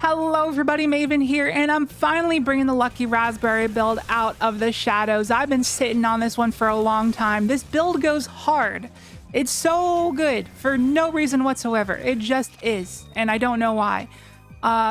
Hello everybody, Maven here, and I'm finally bringing the Lucky Raspberry build out of the shadows. I've been sitting on this one for a long time. This build goes hard. It's so good for no reason whatsoever. It just is, and I don't know why.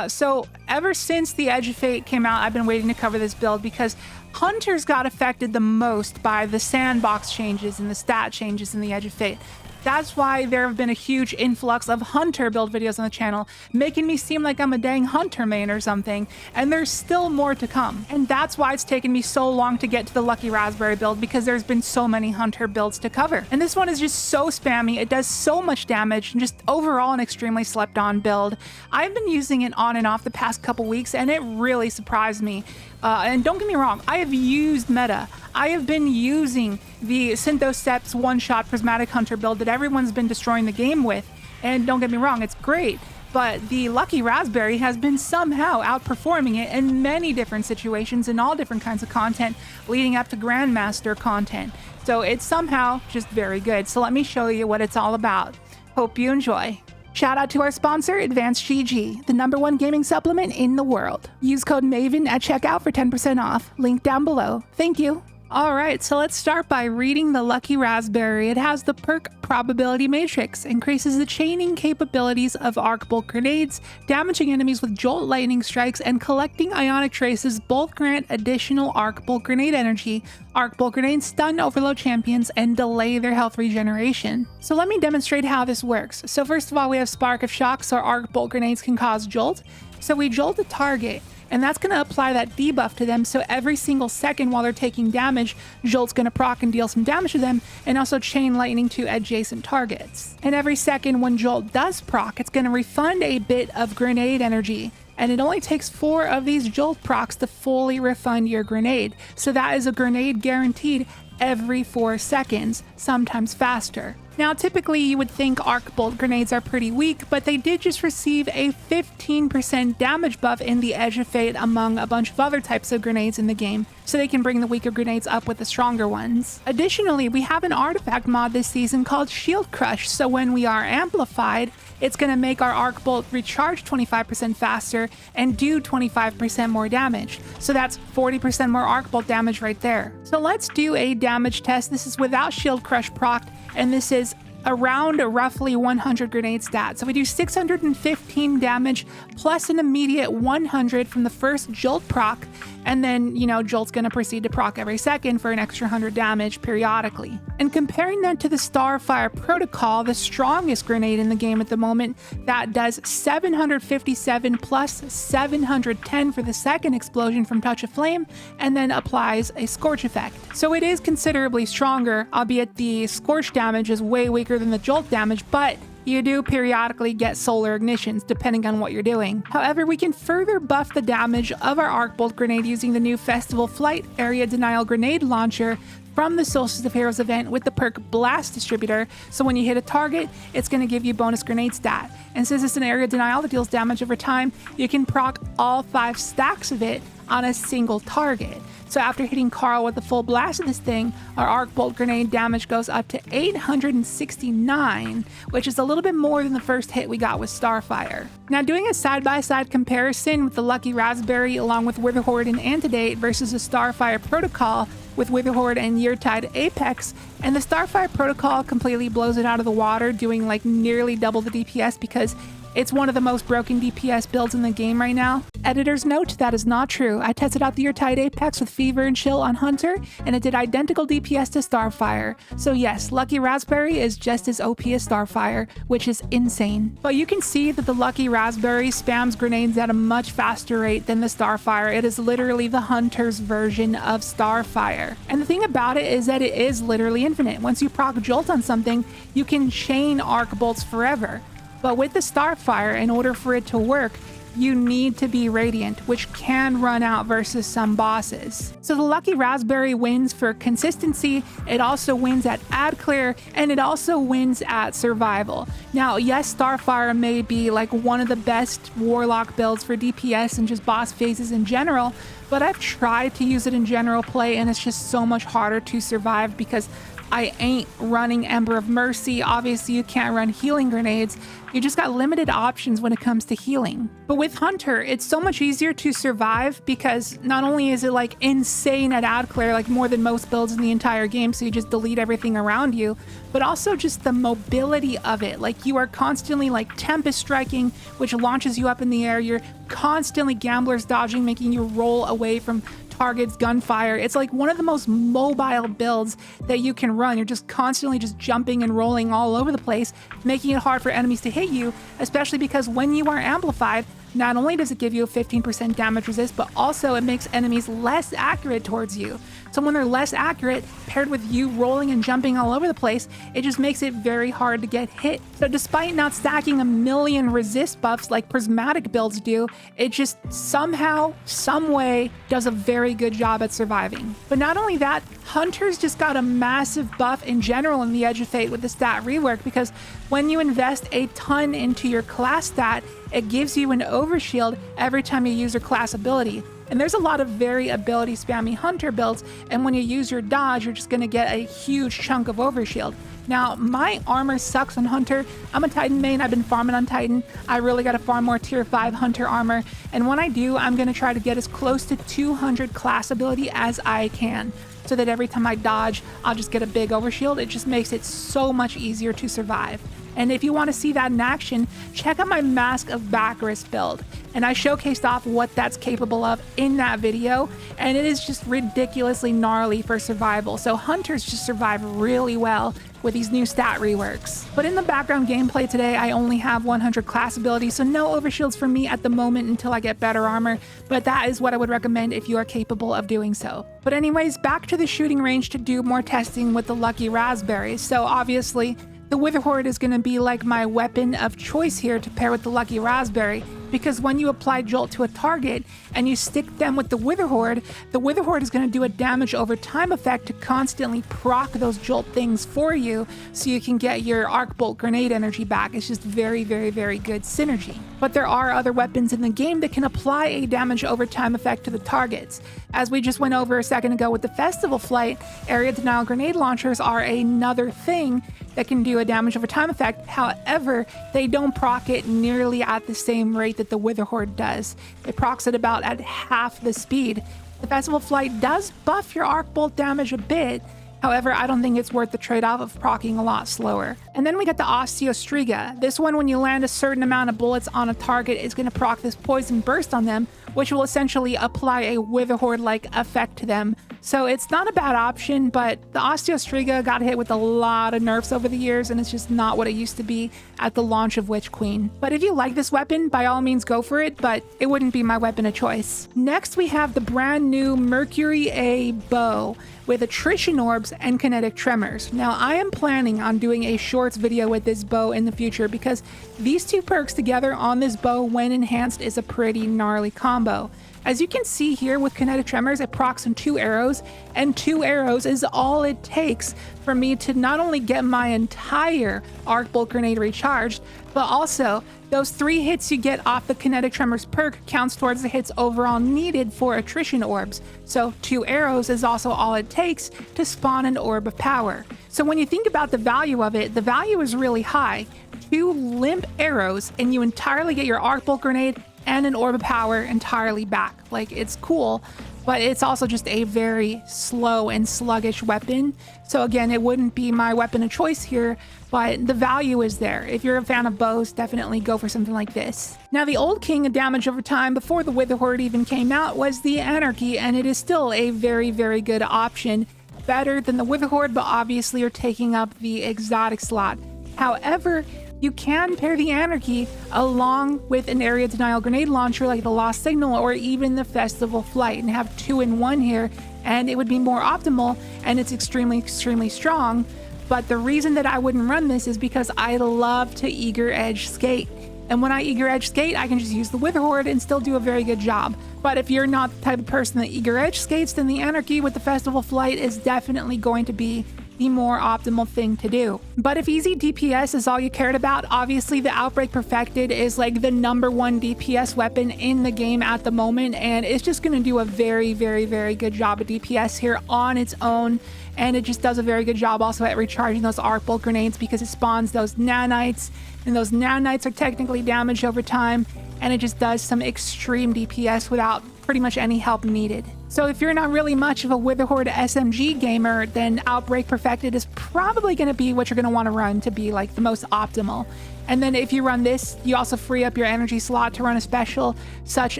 So ever since the Edge of Fate came out, I've been waiting to cover this build because Hunters got affected the most by the sandbox changes and the stat changes in the Edge of Fate. That's why there have been a huge influx of Hunter build videos on the channel, making me seem like I'm a dang Hunter main or something, and there's still more to come. And that's why it's taken me so long to get to the Lucky Raspberry build, because there's been so many Hunter builds to cover. And this one is just so spammy, it does so much damage, and just overall an extremely slept on build. I've been using it on and off the past couple weeks, and it really surprised me. And don't get me wrong, I have used meta. I have been using the Synthoceps one-shot Prismatic Hunter build that everyone's been destroying the game with. And don't get me wrong, it's great. But the Lucky Raspberry has been somehow outperforming it in many different situations in all different kinds of content leading up to Grandmaster content. So it's somehow just very good. So let me show you what it's all about. Hope you enjoy. Shout out to our sponsor, Advanced GG, the #1 gaming supplement in the world. Use code MAVEN at checkout for 10% off. Link down below. Thank you. Alright, so let's start by reading the Lucky Raspberry. It has the perk Probability Matrix, increases the chaining capabilities of arc bolt grenades, damaging enemies with jolt lightning strikes, and collecting ionic traces both grant additional arc bolt grenade energy. Arc bolt grenades stun overload champions and delay their health regeneration. So let me demonstrate how this works. So first of all, we have Spark of Shock, so our arc bolt grenades can cause jolt. So we jolt a target, and that's going to apply that debuff to them, so every single second while they're taking damage, Jolt's going to proc and deal some damage to them, and also chain lightning to adjacent targets. And every second when Jolt does proc, it's going to refund a bit of grenade energy, and it only takes 4 of these Jolt procs to fully refund your grenade, so that is a grenade guaranteed every 4 seconds, sometimes faster. Now, typically you would think arc bolt grenades are pretty weak, but they did just receive a 15% damage buff in the Edge of Fate among a bunch of other types of grenades in the game, so they can bring the weaker grenades up with the stronger ones. Additionally, we have an artifact mod this season called Shield Crush, so when we are amplified, it's going to make our arc bolt recharge 25% faster and do 25% more damage. So that's 40% more arc bolt damage right there. So let's do a damage test. This is without Shield Crush procced, and this is around a roughly 100 grenade stat. So we do 615 damage plus an immediate 100 from the first Jolt proc, and then, Jolt's gonna proceed to proc every second for an extra 100 damage periodically. And comparing that to the Starfire Protocol, the strongest grenade in the game at the moment, that does 757 plus 710 for the second explosion from Touch of Flame, and then applies a Scorch effect. So it is considerably stronger, albeit the Scorch damage is way weaker than the Jolt damage, but you do periodically get solar ignitions depending on what you're doing. However, we can further buff the damage of our arc bolt grenade using the new Festival Flight Area Denial Grenade Launcher from the Solstice of Heroes event with the perk Blast Distributor. So when you hit a target, it's going to give you bonus grenade stat. And since it's an area denial that deals damage over time, you can proc all 5 stacks of it on a single target. So after hitting Carl with the full blast of this thing, our arc bolt grenade damage goes up to 869, which is a little bit more than the first hit we got with Starfire. Now, doing a side-by-side comparison with the Lucky Raspberry along with Witherhoard and Antedate versus the Starfire Protocol with Witherhoard and Yeartide Apex, and the Starfire Protocol completely blows it out of the water, doing like nearly double the DPS because it's one of the most broken DPS builds in the game right now. Editor's note, that is not true. I tested out the Yeartide Apex with Fever and Chill on Hunter, and it did identical DPS to Starfire. So yes, Lucky Raspberry is just as OP as Starfire, which is insane. But you can see that the Lucky Raspberry spams grenades at a much faster rate than the Starfire. It is literally the Hunter's version of Starfire. And the thing about it is that it is literally infinite. Once you proc Jolt on something, you can chain arc bolts forever. But with the Starfire, in order for it to work, you need to be Radiant, which can run out versus some bosses. So the Lucky Raspberry wins for consistency, it also wins at ad clear, and it also wins at survival. Now, yes, Starfire may be like one of the best Warlock builds for DPS and just boss phases in general, but I've tried to use it in general play, and it's just so much harder to survive because I ain't running Ember of Mercy. Obviously, you can't run healing grenades. You just got limited options when it comes to healing. But with Hunter, it's so much easier to survive because not only is it like insane at ad clear, like more than most builds in the entire game, so you just delete everything around you, but also just the mobility of it. Like you are constantly like Tempest striking, which launches you up in the air. You're constantly Gambler's dodging, making you roll away from targets, gunfire. It's like one of the most mobile builds that you can run. You're just constantly just jumping and rolling all over the place, making it hard for enemies to hit you, especially because when you are amplified, not only does it give you a 15% damage resist, but also it makes enemies less accurate towards you. So when they're less accurate, paired with you rolling and jumping all over the place, it just makes it very hard to get hit. So despite not stacking a million resist buffs like prismatic builds do, it just somehow, some way, does a very good job at surviving. But not only that, Hunter's just got a massive buff in general in the Edge of Fate with the stat rework, because when you invest a ton into your class stat, it gives you an overshield every time you use your class ability. And there's a lot of very ability spammy Hunter builds, and when you use your dodge, you're just going to get a huge chunk of overshield. Now, my armor sucks on Hunter. I'm a Titan main. I've been farming on Titan. I really got to farm more tier 5 Hunter armor. And when I do, I'm going to try to get as close to 200 class ability as I can, so that every time I dodge, I'll just get a big overshield. It just makes it so much easier to survive. And if you want to see that in action, check out my Mask of Baccaris build. And I showcased off what that's capable of in that video, and it is just ridiculously gnarly for survival. So Hunters just survive really well with these new stat reworks. But in the background gameplay today, I only have 100 class ability, so no overshields for me at the moment until I get better armor, but that is what I would recommend if you are capable of doing so. But anyways, back to the shooting range to do more testing with the Lucky Raspberries. So obviously, the Witherhoard is going to be like my weapon of choice here to pair with the Lucky Raspberry, because when you apply Jolt to a target and you stick them with the Witherhoard is going to do a damage over time effect to constantly proc those Jolt things for you so you can get your Arc Bolt grenade energy back. It's just very, very, very good synergy. But there are other weapons in the game that can apply a damage over time effect to the targets. As we just went over a second ago with the Festival Flight, area denial grenade launchers are another thing that can do a damage over time effect. However, they don't proc it nearly at the same rate that the Witherhoard does. It procs it about at half the speed. The Festival Flight does buff your Arc Bolt damage a bit. However, I don't think it's worth the trade-off of proccing a lot slower. And then we got the Osteostriga. This one, when you land a certain amount of bullets on a target, is going to proc this Poison Burst on them, which will essentially apply a Witherhoard-like effect to them. So it's not a bad option, but the Osteostriga got hit with a lot of nerfs over the years, and it's just not what it used to be at the launch of Witch Queen. But if you like this weapon, by all means go for it, but it wouldn't be my weapon of choice. Next, we have the brand new Mercury A bow with attrition orbs and kinetic tremors. Now, I am planning on doing a shorts video with this bow in the future, because these two perks together on this bow when enhanced is a pretty gnarly combo. As you can see here with kinetic tremors, it procs on 2 arrows, and 2 arrows is all it takes for me to not only get my entire Arc Bolt grenade recharged, but also those 3 hits you get off the kinetic tremors perk counts towards the hits overall needed for attrition orbs. So 2 arrows is also all it takes to spawn an orb of power. So when you think about the value of it, the value is really high. 2 limp arrows and you entirely get your Arc Bolt grenade and an orb of power entirely back. Like, it's cool, but it's also just a very slow and sluggish weapon. So again, it wouldn't be my weapon of choice here, but the value is there. If you're a fan of bows, definitely go for something like this. Now, the old king of damage over time before the Witherhoard even came out was the Anarchy, and it is still a very, very good option. Better than the Witherhoard, but obviously you're taking up the exotic slot. However, you can pair the Anarchy along with an area denial grenade launcher like the Lost Signal or even the Festival Flight and have 2 in 1 here, and it would be more optimal, and it's extremely, extremely strong. But the reason that I wouldn't run this is because I love to eager edge skate. And when I eager edge skate, I can just use the Witherhoard and still do a very good job. But if you're not the type of person that eager edge skates, then the Anarchy with the Festival Flight is definitely going to be the more optimal thing to do. But if easy DPS is all you cared about, obviously the Outbreak Perfected is like the #1 DPS weapon in the game at the moment, and it's just going to do a very, very, very good job of DPS here on its own. And it just does a very good job also at recharging those arc bolt grenades because it spawns those nanites, and those nanites are technically damaged over time, and it just does some extreme DPS without pretty much any help needed. So if you're not really much of a Witherhoard SMG gamer, then Outbreak Perfected is probably going to be what you're going to want to run to be like the most optimal. And then if you run this, you also free up your energy slot to run a special, such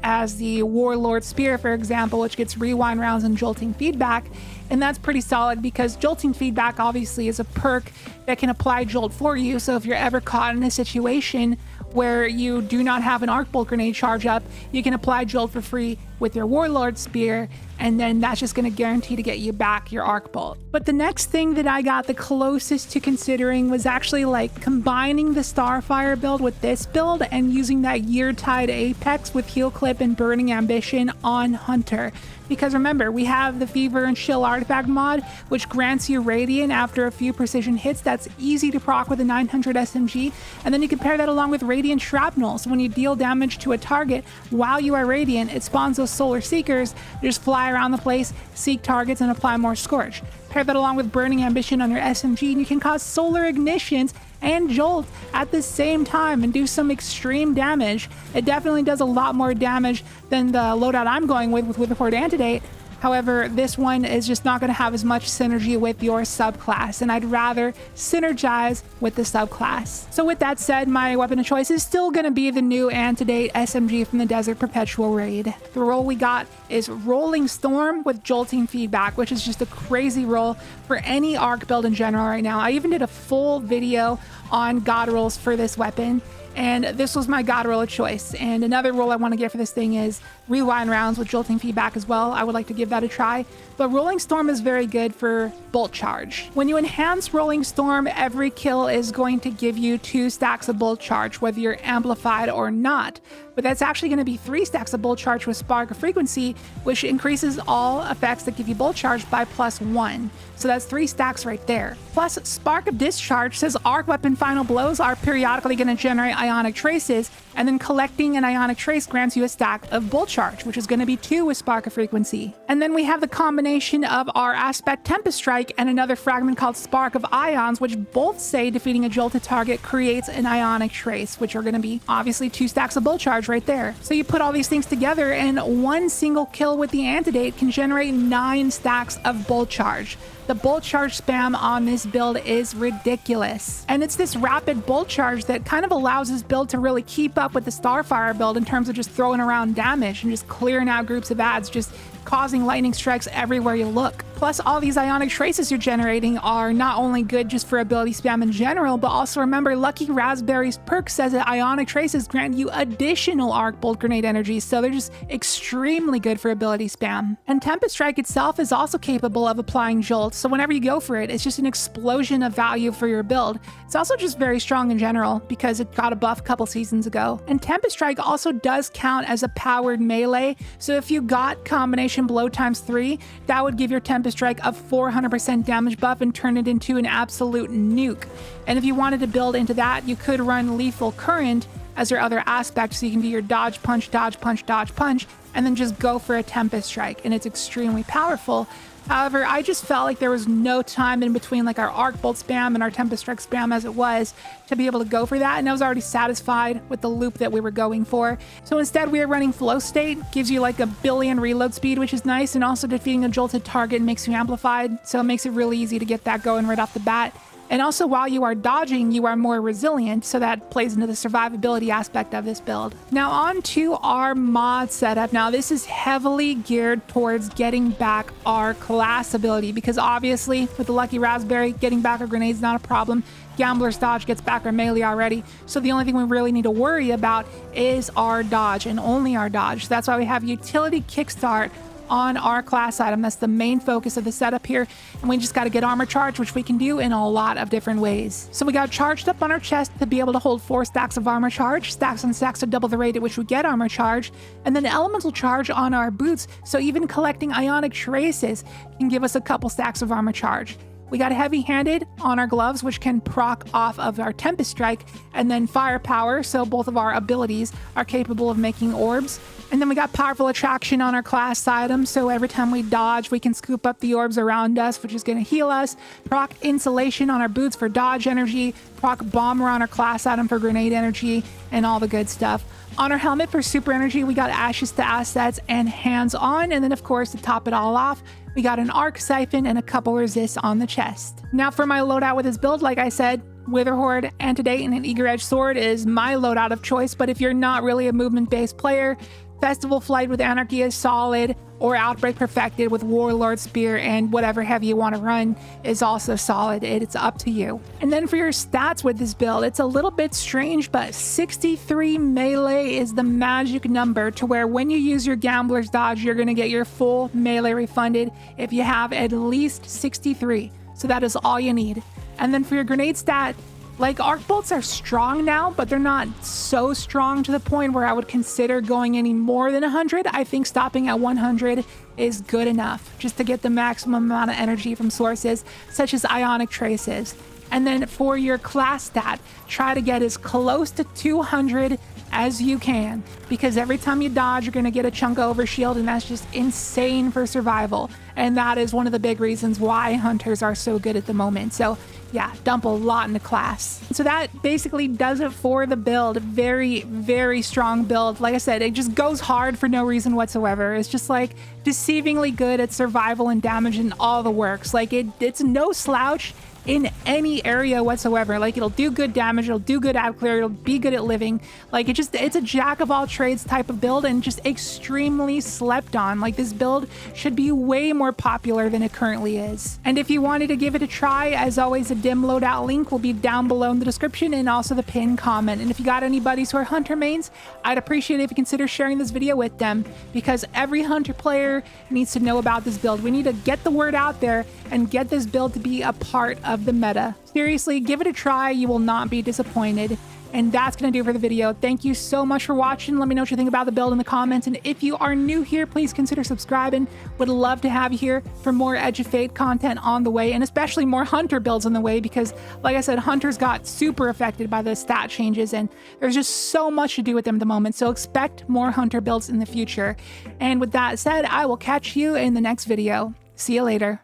as the Warlord Spear, for example, which gets rewind rounds and jolting feedback. And that's pretty solid because jolting feedback obviously is a perk that can apply jolt for you. So if you're ever caught in a situation where you do not have an arc bolt grenade charge up, you can apply jolt for free with your Warlord Spear, and then that's just going to guarantee to get you back your arc bolt. But the next thing that I got the closest to considering was actually like combining the Starfire build with this build and using that Year-Tide Apex with Heal Clip and Burning Ambition on Hunter. Because remember, we have the Fever and Chill artifact mod, which grants you Radiant after a few precision hits. That's easy to proc with a 900 SMG. And then you can pair that along with Radiant Shrapnel. So when you deal damage to a target while you are Radiant, it spawns those Solar Seekers. You just fly around the place, seek targets, and apply more Scorch. Pair that along with Burning Ambition on your SMG, and you can cause Solar Ignitions and Jolt at the same time and do some extreme damage. It definitely does a lot more damage than the loadout I'm going with Witherhoard Antidate. However, this one is just not going to have as much synergy with your subclass, and I'd rather synergize with the subclass. So with that said, my weapon of choice is still going to be the new Antidate SMG from the Desert Perpetual raid. The roll we got is Rolling Storm with Jolting Feedback, which is just a crazy roll for any arc build in general right now. I even did a full video on god rolls for this weapon, and this was my god roll of choice. And another roll I want to get for this thing is Rewind Rounds with Jolting Feedback as well. I would like to give that a try. But Rolling Storm is very good for Bolt Charge. When you enhance Rolling Storm, every kill is going to give you 2 stacks of Bolt Charge, whether you're amplified or not. But that's actually going to be 3 stacks of Bolt Charge with Spark of Frequency, which increases all effects that give you Bolt Charge by +1. So that's 3 stacks right there. Plus, Spark of Discharge says arc weapon final blows are periodically going to generate ionic traces, and then collecting an ionic trace grants you a stack of Bolt Charge, which is going to be 2 with Spark of Frequency. And then we have the combination of our Aspect Tempest Strike and another fragment called Spark of Ions, which both say defeating a jolted target creates an ionic trace, which are going to be obviously 2 stacks of Bolt Charge right there. So you put all these things together, and one single kill with the Antidate can generate 9 stacks of Bolt Charge. The Bolt Charge spam on this build is ridiculous. And it's this rapid Bolt Charge that kind of allows this build to really keep up with the Starfire build in terms of just throwing around damage and just clearing out groups of ads, just causing lightning strikes everywhere you look. Plus, all these ionic traces you're generating are not only good just for ability spam in general, but also remember Lucky Raspberry's perk says that ionic traces grant you additional arc bolt grenade energy, so they're just extremely good for ability spam. And Tempest Strike itself is also capable of applying jolt, so whenever you go for it, it's just an explosion of value for your build. It's also just very strong in general because it got a buff a couple seasons ago. And Tempest Strike also does count as a powered melee, so if you got combination blow ×3, that would give your Tempest Strike a 400% damage buff and turn it into an absolute nuke. And if you wanted to build into that, you could run Lethal Current as your other aspect, so you can do your dodge punch, dodge punch, dodge punch, and then just go for a Tempest Strike, and it's extremely powerful. However, I just felt like there was no time in between like our Arc Bolt spam and our Tempest Strike spam as it was to be able to go for that, and I was already satisfied with the loop that we were going for. So instead we are running Flow State, gives you like a billion reload speed, which is nice, and also defeating a jolted target makes you amplified, so it makes it really easy to get that going right off the bat. And also while you are dodging, you are more resilient, so that plays into the survivability aspect of this build. Now on to our mod setup. Now this is heavily geared towards getting back our class ability, because obviously with the Lucky Raspberry, getting back our grenades is not a problem. Gambler's Dodge gets back our melee already, so the only thing we really need to worry about is our dodge, and only our dodge. So that's why we have Utility Kickstart on our class item. That's the main focus of the setup here, and we just got to get armor charge, which we can do in a lot of different ways. So we got charged up on our chest to be able to hold 4 stacks of armor charge, stacks and stacks to double the rate at which we get armor charge, and then elemental charge on our boots, so even collecting ionic traces can give us a couple stacks of armor charge. We got heavy-handed on our gloves, which can proc off of our Tempest Strike, and then firepower, so both of our abilities are capable of making orbs. And then we got powerful attraction on our class items, so every time we dodge, we can scoop up the orbs around us, which is going to heal us. Proc insulation on our boots for dodge energy, proc bomber on our class item for grenade energy, and all the good stuff. On our helmet for super energy, we got ashes to assets and hands on, and then of course to top it all off, we got an arc siphon and a couple resists on the chest. Now for my loadout with this build, like I said, Witherhoard, Antedate, and an Eager Edge Sword is my loadout of choice, but if you're not really a movement-based player, Festival Flight with Anarchy is solid, or Outbreak Perfected with Warlord Spear and whatever heavy you want to run is also solid. It's up to you. And then for your stats with this build, it's a little bit strange, but 63 melee is the magic number to where when you use your Gambler's Dodge, you're going to get your full melee refunded if you have at least 63. So that is all you need. And then for your grenade stat, like, arc bolts are strong now, but they're not so strong to the point where I would consider going any more than 100. I think stopping at 100 is good enough just to get the maximum amount of energy from sources such as ionic traces. And then for your class stat, try to get as close to 200 as you can, because every time you dodge, you're going to get a chunk of overshield, and that's just insane for survival. And that is one of the big reasons why hunters are so good at the moment. So yeah, dump a lot into class. So that basically does it for the build. Very, very strong build. Like I said, it just goes hard for no reason whatsoever. It's just like deceivingly good at survival and damage and all the works. Like it's no slouch in any area whatsoever. Like, it'll do good damage, it'll do good ad clear, it'll be good at living. Like, it's a jack of all trades type of build, and just extremely slept on. Like, this build should be way more popular than it currently is. And if you wanted to give it a try, as always, a dim loadout link will be down below in the description and also the pinned comment. And if you got any buddies who are hunter mains, I'd appreciate it if you consider sharing this video with them, because every hunter player needs to know about this build. We need to get the word out there and get this build to be a part of the meta. Seriously, give it a try. You will not be disappointed. And that's going to do it for the video. Thank you so much for watching. Let me know what you think about the build in the comments. And if you are new here, please consider subscribing. Would love to have you here for more Edge of Fate content on the way, and especially more hunter builds on the way, because like I said, hunters got super affected by the stat changes, and there's just so much to do with them at the moment. So expect more hunter builds in the future. And with that said, I will catch you in the next video. See you later.